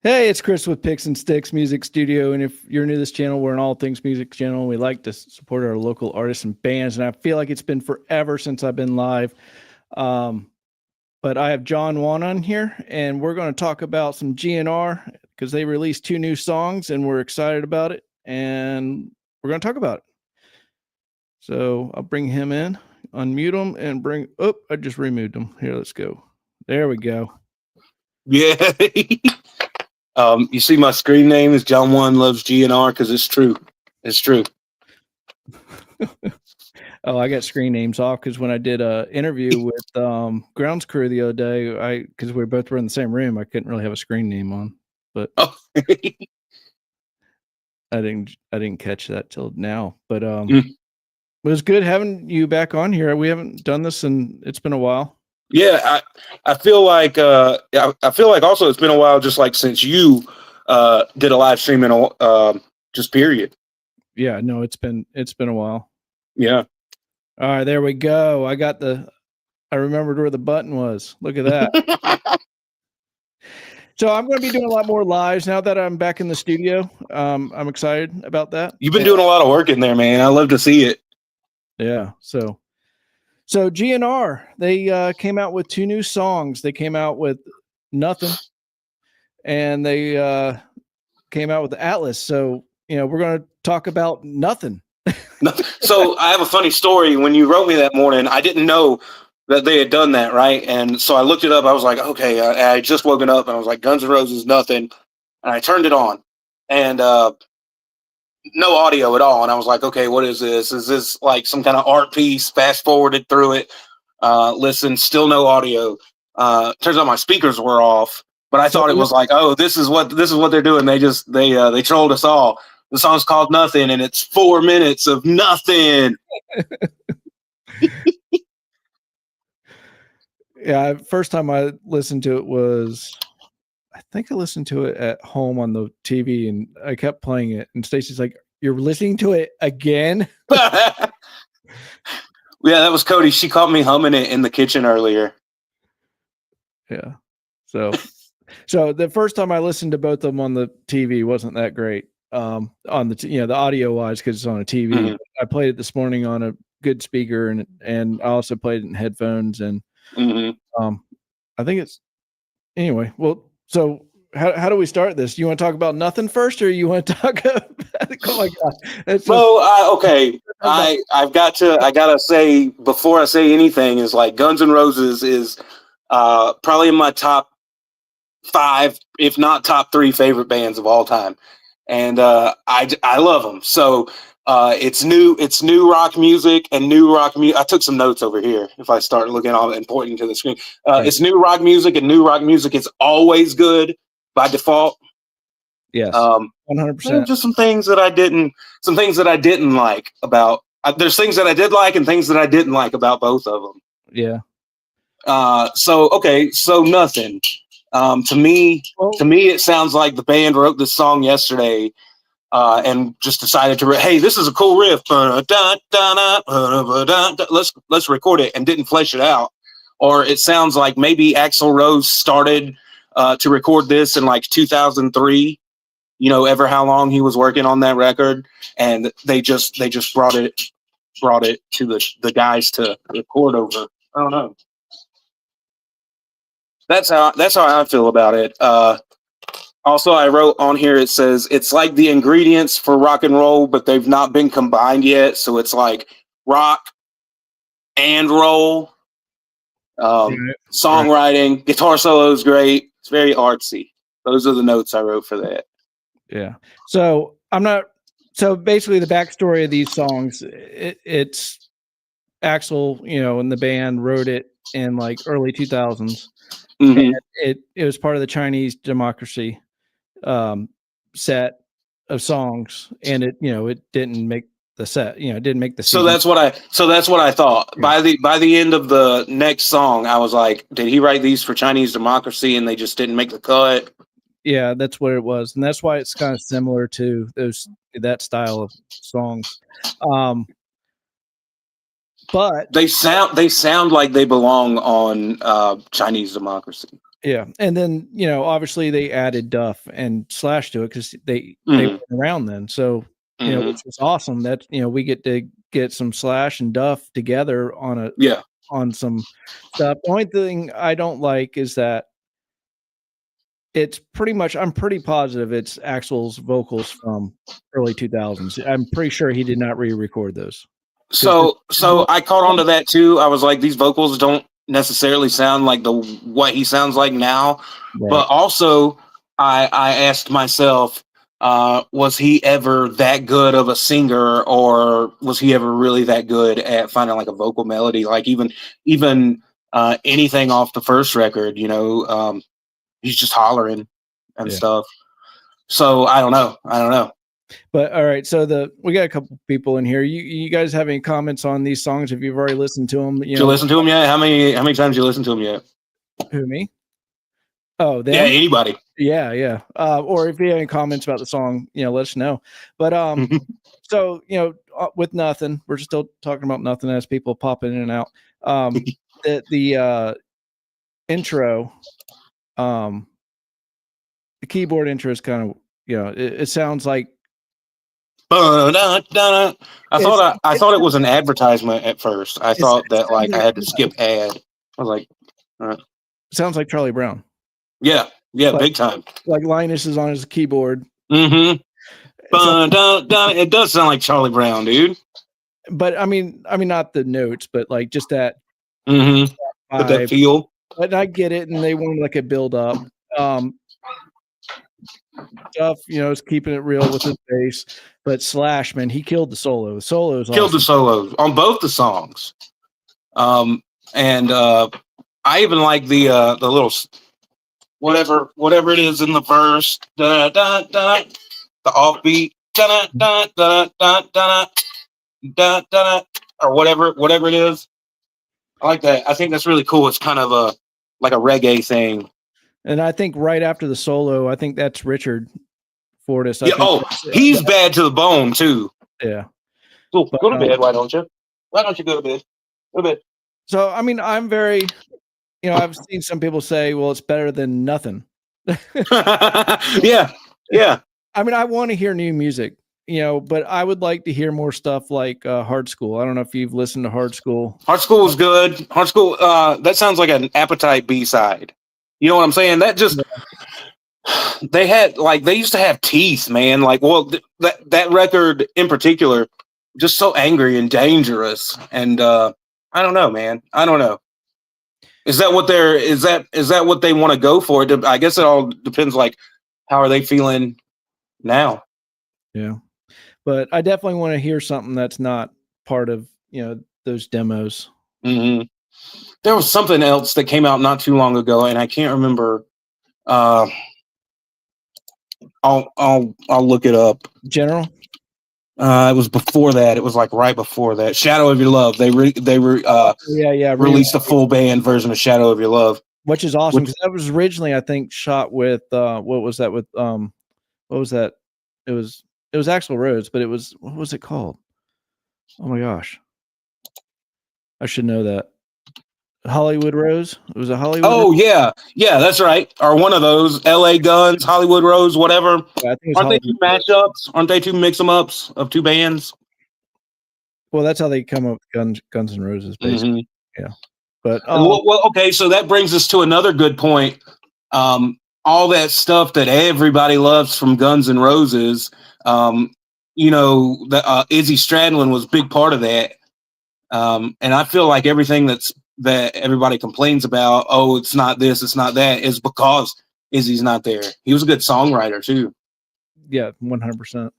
Hey, it's Chris with Picks and Sticks Music Studio. And if you're new to this channel, we're an all things music channel. We like to support our local artists and bands. And I feel like it's been forever since I've been live. But I have John Wan on here, and we're going to talk about some GNR because they released 2 new songs and we're excited about it. And we're going to talk about it. So I'll bring him in, unmute him, and I just removed him. Here, let's go. There we go. Yeah. You see my screen name is John One Loves GNR because it's true. It's true. Oh, I got screen names off because when I did a interview with Grounds Crew the other day, because we both were in the same room, I couldn't really have a screen name on. But I didn't catch that till now. But it was good having you back on here. We haven't done this and it's been a while. Yeah, I feel like I feel like also it's been a while, just like since you did a live stream in just period. Yeah, no, it's been a while. Yeah. All right, there we go. I remembered where the button was. Look at that. So I'm going to be doing a lot more lives now that I'm back in the studio. I'm excited about that. You've been doing a lot of work in there, man. I love to see it. Yeah. So GNR, they came out with 2 new songs. They came out with Nothin, and they came out with Atlas. So, we're going to talk about Nothin. So I have a funny story. When you wrote me that morning, I didn't know that they had done that, right? And so I looked it up. I was like, okay, I just woken up and I was like, Guns N' Roses, Nothin. And I turned it on and no audio at all. And I was like, okay, what is this? Is this like some kind of art piece? Fast forwarded through it. Listen, still no audio. Turns out my speakers were off, but I thought it was like, oh, this is what they're doing. They trolled us all. The song's called Nothin, and it's 4 minutes of nothing. Yeah, first time I listened to it was, I think I listened to it at home on the TV, and I kept playing it. And Stacy's like, "You're listening to it again?" Yeah, that was Cody. She caught me humming it in the kitchen earlier. Yeah. So the first time I listened to both of them on the TV wasn't that great. On the the audio wise, because it's on a TV. Mm-hmm. I played it this morning on a good speaker, and I also played it in headphones. And I think it's anyway. Well, so how do we start this? You want to talk about Nothin first, or you want to talk about? Oh my god! Okay. I gotta say before I say anything is like Guns N' Roses is probably in my top 5, if not top 3 favorite bands of all time. And I love them. So it's new rock music and new rock music. I took some notes over here. If I start looking on and pointing to the screen, it's new rock music, and new rock music is always good by default. Yes, 100%. Just some things that I didn't like about. There's things that I did like and things that I didn't like about both of them. Yeah. So Nothin. To me, it sounds like the band wrote this song yesterday and just decided to, hey, this is a cool riff. Let's record it, and didn't flesh it out. Or it sounds like maybe Axl Rose started to record this in like 2003. Ever how long he was working on that record, and they just brought it to the guys to record over. I don't know. That's how I feel about it. Also, I wrote on here, it says it's like the ingredients for rock and roll, but they've not been combined yet. So it's like rock and roll. Songwriting, guitar solo is great. It's very artsy. Those are the notes I wrote for that. Yeah. So so basically the backstory of these songs, it's Axl, and the band wrote it in like early 2000s. Mm-hmm. And it was part of the Chinese Democracy set of songs, and it didn't make the set. It didn't make the season. So that's what I thought. Yeah. By the end of the next song, I was like, did he write these for Chinese Democracy and they just didn't make the cut? Yeah, that's what it was, and that's why it's kind of similar to that style of songs. But they sound like they belong on Chinese Democracy. yeah, and then obviously they added Duff and Slash to it because they Mhm. weren't around then. So Mhm. which was awesome. That we get to get some Slash and Duff together Yeah. on some stuff. The only thing I don't like is that it's pretty much. I'm pretty positive it's Axl's vocals from early 2000s. I'm pretty sure he did not re-record those. So I caught on to that too. I was like, these vocals don't necessarily sound like what he sounds like now. Right. But also, I asked myself, was he ever that good of a singer, or was he ever really that good at finding like a vocal melody? Like even anything off the first record, he's just hollering and stuff. So I don't know. But all right, so we got a couple people in here. You guys have any comments on these songs? If you've already listened to them, Did you listen to him yet? How many times you listened to him yet? Who, me? Oh, them? Yeah, anybody. Yeah. Or if you have any comments about the song, let us know. But so with Nothin, we're still talking about Nothin as people pop in and out. The intro, the keyboard intro is kind of it sounds like. I thought it was an advertisement at first. I thought that like I had to skip ad. I was like, sounds like Charlie Brown. Yeah, big time. Like Linus is on his keyboard. Mm-hmm. It does sound like Charlie Brown, dude. But I mean, not the notes, but like just that. Mm-hmm. But that feel. But I get it, and they want like a build up. Stuff, is keeping it real with his bass. But Slash, man, he killed the solo. The solos killed the solos on both the songs. And I even like the little whatever it is in the verse, the offbeat, or whatever it is. I like that. I think that's really cool. It's kind of like a reggae thing. And I think right after the solo, I think that's Richard Fortus. He's bad to the bone too. Yeah. Go to bed. Why don't you? Why don't you go to bed? Go to bed. So I mean, I'm very, I've seen some people say, well, it's better than nothing. Yeah. I mean, I want to hear new music, but I would like to hear more stuff like Hard School. I don't know if you've listened to Hard School. Hard School is good. Hard School, that sounds like an Appetite B-side. You know what I'm saying? That just they used to have teeth, man. Like, well, that record in particular, just so angry and dangerous. And I don't know, man. I don't know. Is that what they want to go for? I guess it all depends. Like, how are they feeling now? Yeah, but I definitely want to hear something that's not part of those demos. Mm-hmm. There was something else that came out not too long ago, and I can't remember. I'll look it up. General. It was before that. It was like right before that. Shadow of Your Love. They released a full band version of Shadow of Your Love, which is awesome because that was originally, I think, shot with what was that with what was that? It was Axl Rose, but what was it called? Oh my gosh, I should know that. Hollywood Rose. It was a Hollywood. Oh Rose? Yeah, that's right. Or one of those L.A. Guns, Hollywood Rose, whatever. Yeah, Aren't they two mashups? Aren't they two mix-em-ups of two bands? Well, that's how they come up with Guns N' Roses, basically. Mm-hmm. Yeah, but well, okay. So that brings us to another good point. All that stuff that everybody loves from Guns N' Roses. Izzy Stradlin was a big part of that. And I feel like everything that everybody complains about, oh, it's not this, it's not that, is because Izzy's not there. He was a good songwriter too. Yeah, 100%.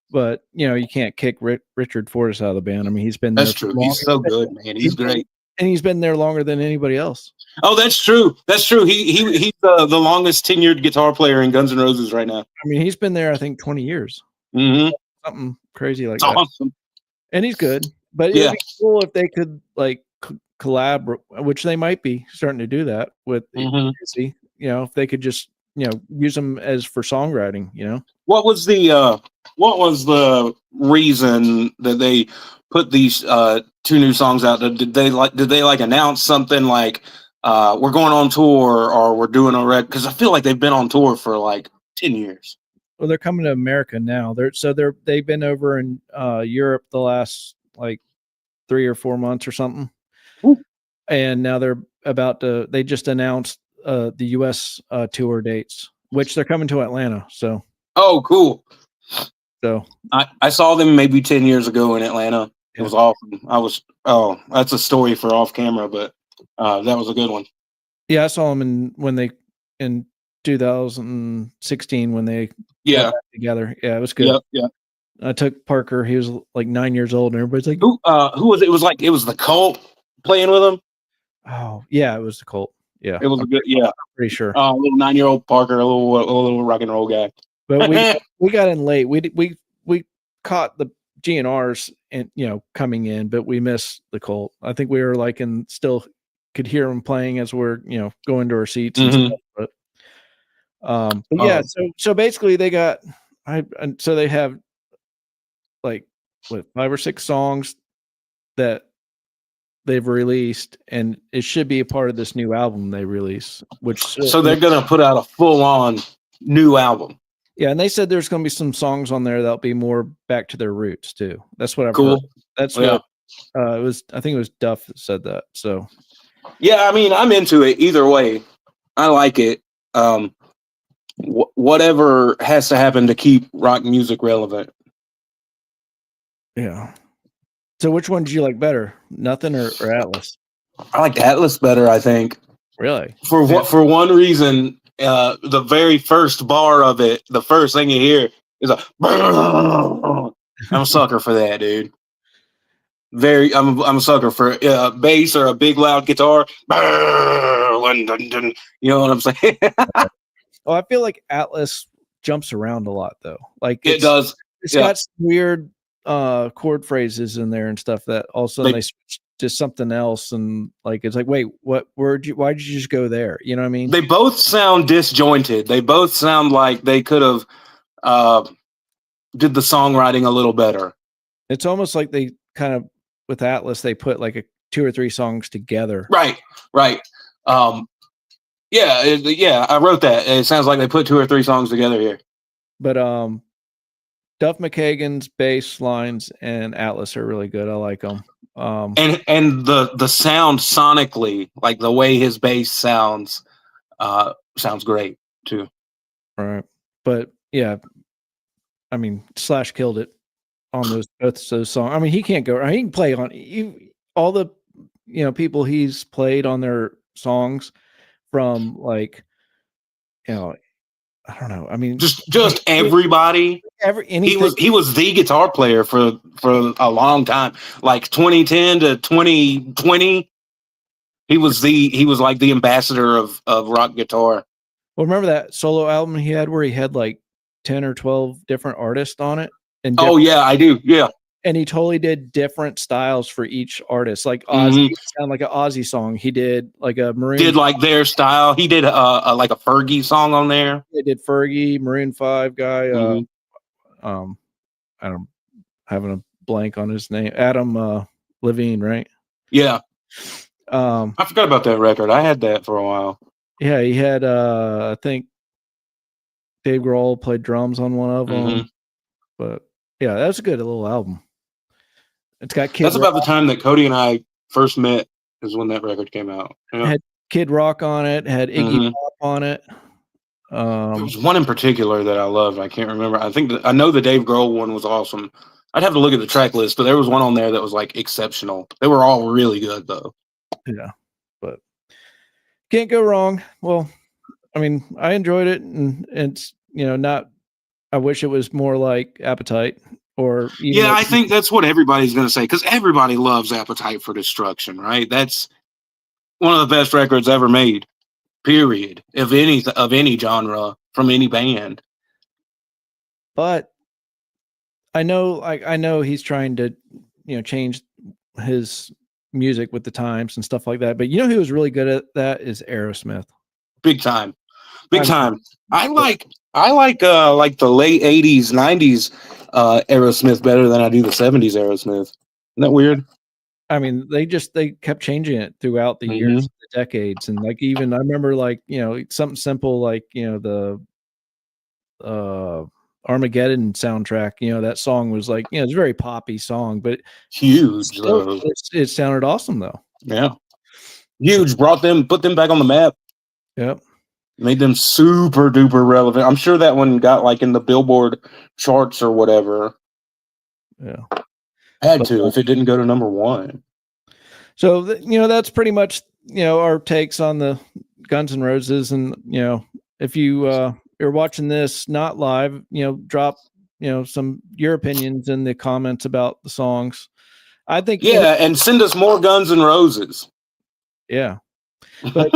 But you can't kick Richard Fortus out of the band. I mean, he's been there. That's true. He's so good, man. He's great, and he's been there longer than anybody else. Oh, that's true. That's true. He's the longest tenured guitar player in Guns N' Roses right now. I mean, he's been there, I think, 20 years. Mm-hmm. Something crazy like that. Awesome. And he's good. But it'd be cool if they could like collab, which they might be starting to do that with Izzy. If they could just use them as for songwriting. What was the reason that they put these two new songs out? Did they announce something like we're going on tour or we're doing a record? Because I feel like they've been on tour for like 10 years. Well, they're coming to America now. They've been over in Europe the last like 3 or 4 months or something. Ooh. And now they just announced the US tour dates, which they're coming to Atlanta. So oh, cool. So I saw them maybe 10 years ago in Atlanta. It was awesome. That's a story for off camera, but that was a good one. Yeah, I saw them in 2016 when they got back together. Yeah, it was good. Yeah. I took Parker. He was like 9 years old, and everybody's like, who was it? It was the Cult playing with him. Oh yeah, it was the Cult. Yeah, it was a good. Yeah, pretty sure. A little 9-year-old Parker, a little rock and roll guy. But we got in late. We caught the GN'Rs and coming in, but we missed the Cult. I think we were still could hear them playing as we're going to our seats and stuff. But yeah, so basically they got so they have like 5 or 6 songs that they've released, and it should be a part of this new album they release. So they're gonna put out a full-on new album. Yeah, and they said there's gonna be some songs on there that'll be more back to their roots too. That's what I've heard. That's what it was. I think it was Duff that said that. So yeah, I mean, I'm into it either way. I like it. Whatever has to happen to keep rock music relevant. Yeah. So which one did you like better, Nothin or Atlas? I liked Atlas better, I think. Really? For one reason, the very first bar of it, the first thing you hear is I'm a sucker for that, dude. I'm a sucker for bass or a big loud guitar. You know what I'm saying? Oh, I feel like Atlas jumps around a lot though. Like it does. It's got some weird chord phrases in there and stuff that all of a sudden they switch to something else, and it's like, wait, why did you just go there? You know what I mean? They both sound disjointed. They both sound like they could have did the songwriting a little better. It's almost like they kind of, with Atlas, they put like 2 or 3 songs together. Right. Yeah, I wrote that. It sounds like they put 2 or 3 songs together here. But Duff McKagan's bass lines and Atlas are really good. I like them. And the sound sonically, like the way his bass sounds great too. Right. But yeah, I mean, Slash killed it on both those songs. I mean, he can't go. He can play on all the people he's played on their songs from I don't know. I mean, just everybody. He was the guitar player for a long time, like 2010 to 2020. He was like the ambassador of rock guitar. Well, remember that solo album he had where he had like 10 or 12 different artists on it? And yeah, I do. Yeah. And he totally did different styles for each artist. Like Ozzy, sound like an Ozzy song. He did like a Maroon. Did like their style. He did like a Fergie song on there. They did Fergie, Maroon 5 guy. I don't having a blank on his name. Adam Levine, right? Yeah. I forgot about that record. I had that for a while. Yeah, he had I think Dave Grohl played drums on one of them. But yeah, that was a good little album. It's got Kid That's Rock. about the time that Cody and I first met, is when that record came out. Yeah. It had Kid Rock on it, had Iggy Pop on it. There was one in particular that I loved. I can't remember. I know the Dave Grohl one was awesome. I'd have to look at the track list, but there was one on there that was like exceptional. They were all really good though. Yeah, but can't go wrong. Well, I mean, I enjoyed it, and it's not. I wish it was more like Appetite, or I think that's what everybody's going to say, because everybody loves Appetite for Destruction, right? That's one of the best records ever made. Period. Of any genre from any band. But I know he's trying to change his music with the times and stuff like that. But who was really good at that is Aerosmith. Big time. big time. I like the late 80s, 90s Aerosmith better than I do the 70s Aerosmith. Isn't that weird? I mean, they kept changing it throughout the years, the decades, and like even I remember like something simple like the Armageddon soundtrack. That song was like it's a very poppy song, but huge. It sounded awesome though. Yeah, huge. Put them back on the map. Yep. Made them super duper relevant. I'm sure that one got like in the Billboard charts or whatever. Yeah, had to if it didn't go to number 1. So that's pretty much our takes on the Guns N' Roses, and if you are watching this not live, drop some your opinions in the comments about the songs. I think and send us more Guns N' Roses. Yeah, but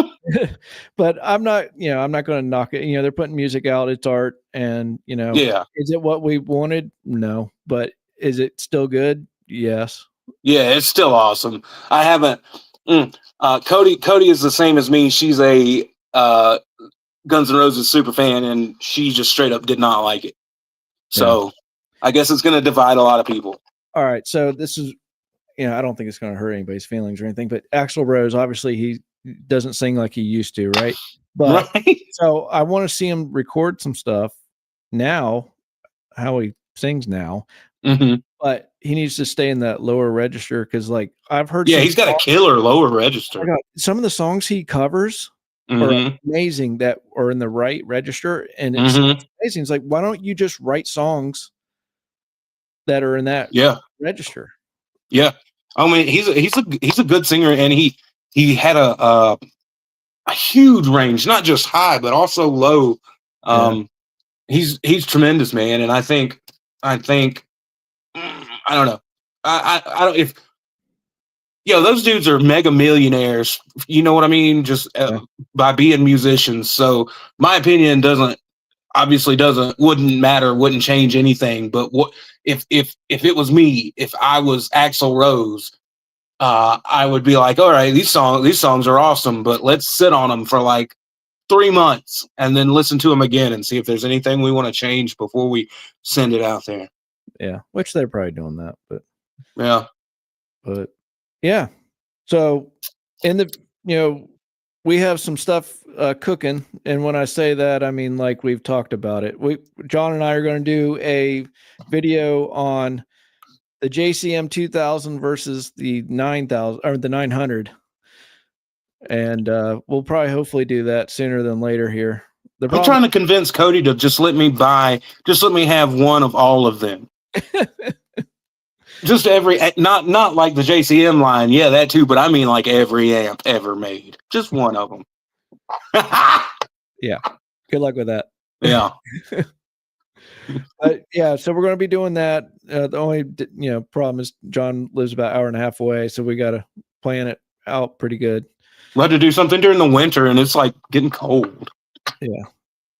but I'm not I'm not going to knock it. They're putting music out, it's art, and is it what we wanted? No, but is it still good? Yes. Yeah, it's still awesome. I haven't. Cody is the same as me. She's a Guns N' Roses super fan, and she just straight up did not like it. So I guess it's going to divide a lot of people. All right, so this is, I don't think it's going to hurt anybody's feelings or anything. But Axl Rose, obviously, he doesn't sing like he used to, right? But so I want to see him record some stuff now, how he sings now. Mm-hmm. But he needs to stay in that lower register because, like, I've heard. Yeah, he's got a killer lower register. Some of the songs he covers are amazing that are in the right register, and it's amazing. It's like, why don't you just write songs that are in that register? Yeah, I mean, he's a good singer, and he had a huge range, not just high but also low. He's tremendous, man, and I think I don't know. I don't if those dudes are mega millionaires. You know what I mean? Just by being musicians. So my opinion wouldn't matter, wouldn't change anything. But what if it was me? If I was Axl Rose, I would be like, all right, these songs are awesome, but let's sit on them for like 3 months and then listen to them again and see if there's anything we want to change before we send it out there. Yeah, which they're probably doing that, but yeah. So in the we have some stuff cooking, and when I say that, I mean like we've talked about it. John and I are going to do a video on the JCM 2000 versus the 9000 or the 900, and we'll probably hopefully do that sooner than later here. I'm trying to convince Cody to just let me have one of all of them. Just not like the JCM line, yeah, that too, but I mean like every amp ever made, just one of them. Yeah, good luck with that. Yeah. So we're going to be doing that. The only problem is John lives about an hour and a half away, so we got to plan it out pretty good. We'll have to do something during the winter, and it's like getting cold. Yeah,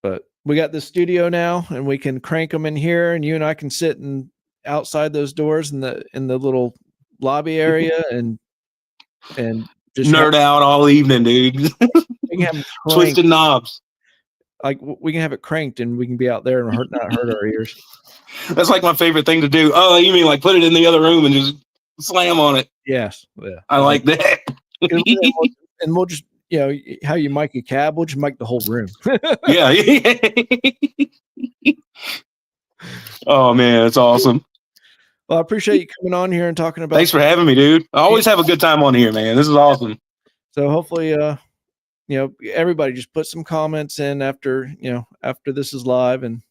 but we got the studio now, and we can crank them in here, and you and I can sit outside those doors in the little lobby area and just nerd out all evening, dude. We can have twisted knobs. Like we can have it cranked and we can be out there and not hurt our ears. That's like my favorite thing to do. Oh, you mean like put it in the other room and just slam on it? Yes. Yeah. I like that. And we'll just, how you mic a cab, we'll just mic the whole room. Yeah. Oh man, it's awesome. Well, I appreciate you coming on here and talking about. Thanks for having me, dude. I always have a good time on here, man. This is awesome. So hopefully, everybody just put some comments in after this is live, and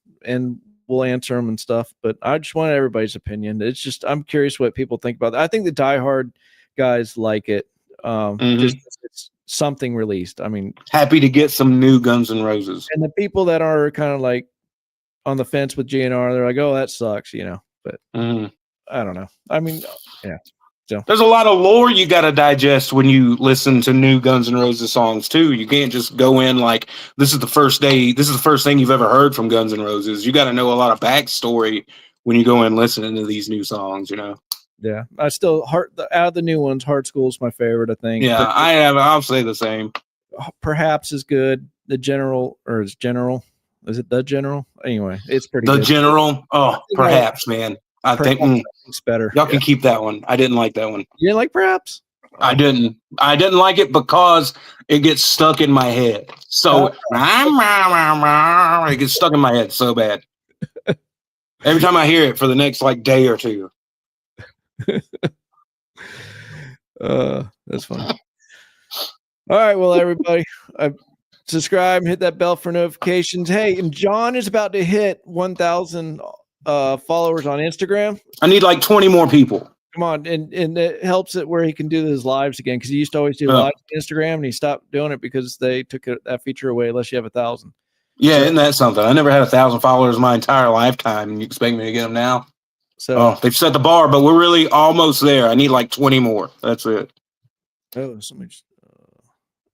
we'll answer them and stuff. But I just want everybody's opinion. It's just, I'm curious what people think about that. I think the diehard guys like it. Just it's something released. I mean, happy to get some new Guns N' Roses. And the people that are kind of like on the fence with GN'R, they're like, oh, that sucks, but I don't know. I mean, yeah. So there's a lot of lore you got to digest when you listen to new Guns N' Roses songs too. You can't just go in like this is the first thing you've ever heard from Guns N' Roses. You got to know a lot of backstory when you go in listening to these new songs. Yeah, I still out of the new ones, Hard School is my favorite. I think. Yeah, I'll say the same. Perhaps is good. the General, or is General? Is it the General? Anyway, it's pretty The good. General. Oh, perhaps, man. I think it's better. y'all can keep that one. I didn't like that one. You didn't like Perhaps? I didn't like it because it gets stuck in my head. So it gets stuck in my head so bad. Every time I hear it for the next like day or two. That's funny. All right, well, everybody, subscribe, hit that bell for notifications. Hey, and John is about to hit 1,000 followers on Instagram. I need like 20 more people. Come on, and it helps it where he can do his lives again, because he used to always do lives on Instagram, and he stopped doing it because they took that feature away unless you have 1,000. Yeah, isn't that something? I never had 1,000 followers my entire lifetime, and you expect me to get them now? So they've set the bar, but we're really almost there. I need like 20 more. That's it.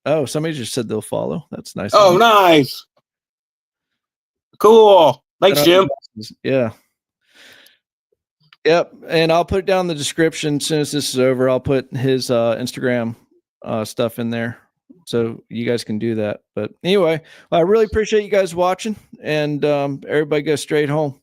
Oh, somebody just said they'll follow. That's nice. Oh, nice. Cool. Thanks, Jim. Yeah. Yep. And I'll put it down in the description as soon as this is over. I'll put his Instagram stuff in there so you guys can do that. But anyway, I really appreciate you guys watching, and everybody go straight home.